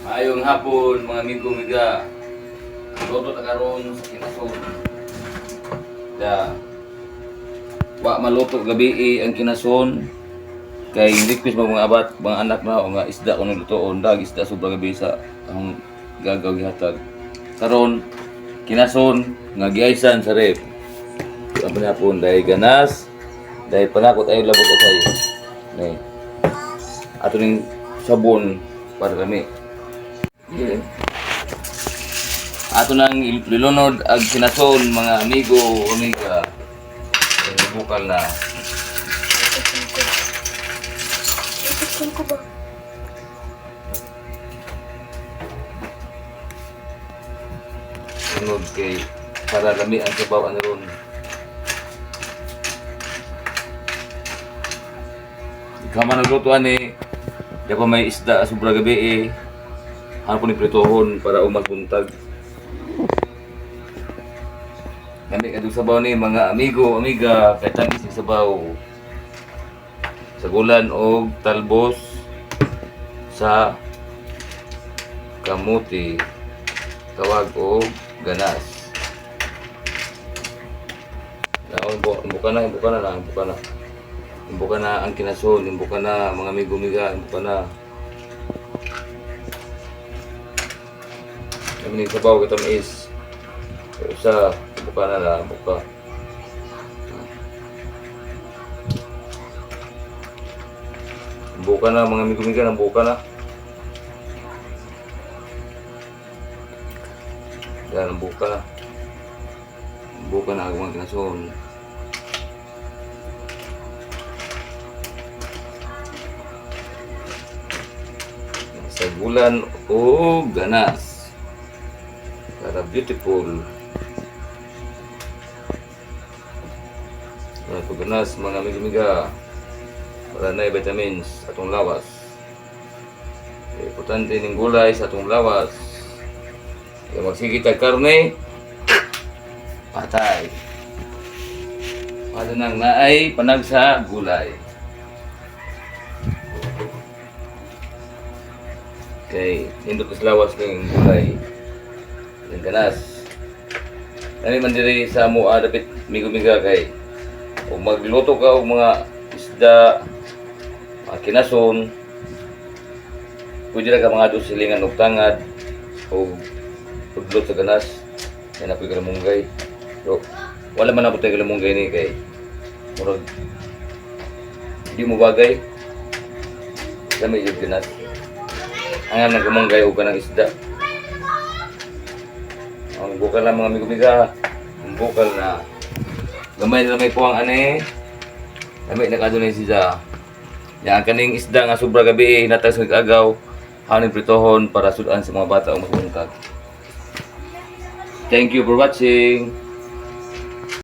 Maayong hapon mga amigo miga. Luto ta karon sa kinason. Da wa maluto gabi ang kinason. Kay request mga abat, mga anak na o nga isda kuno lutoon, dag isda sobra gabi sa ang gagaw gihatag. Karon kinason nga giaysan sa rep. Apa na hapon dahil ganas, dahil panakot ay labot asay. Nay. Ato ning sabon para kami. Yeah. Ato nang ilunod ag kinason mga amigo, amiga. Bukal na. Ko ba? Sunod kay para lami ang sabaw ano ron. Ikaw man naglutuan eh. Di pa may isda sobra gabi eh. Ano po ni pritohon para umas buntag. Kami kadug sabaw ni mga amigo, amiga, kay tangis ni sabaw. Sagulan og talbos sa kamuti, tawag og ganas. Imbuka na ang kinason, imbuka na mga amigo, amiga, imbuka na. Kami ni sabaw kita is sa buka na lang, buka. Buka na mga amigo-amiga, buka na. Yan, buka na. Buka na ang mga kinason. Sagulan o ganas. Para beautiful. Ito ganas mga amigo-amiga. Para na vitamins sa atong lawas. Importante ning gulay sa atong lawas. Kaya magsigit ang karne, patay. Para nang naay panag sa gulay. Kay hindot sa lawas ng gulay. Ng ganas. Kami man diri sa mua dapat migo-miga kay o magluto ka og mga isda, kinason, pwede na ka mga silingan og tangad o udlot sa ganas. Yan ako'y kalamunggay. So, wala man ako tayo kalamunggay ni kay murag hindi mo bagay. Dami yung ganas. Ang nagkamunggay o ka ng isda. Ang bukal na mga amigo-amiga. Ang bukal na gamay na may puwang ane. Gamay na kadunay siya. Yan kaning isda nga sobra gabi hinatag sa agaw. Hanin pritohon para sudan sa mga bata o mas buntag. Thank you for watching.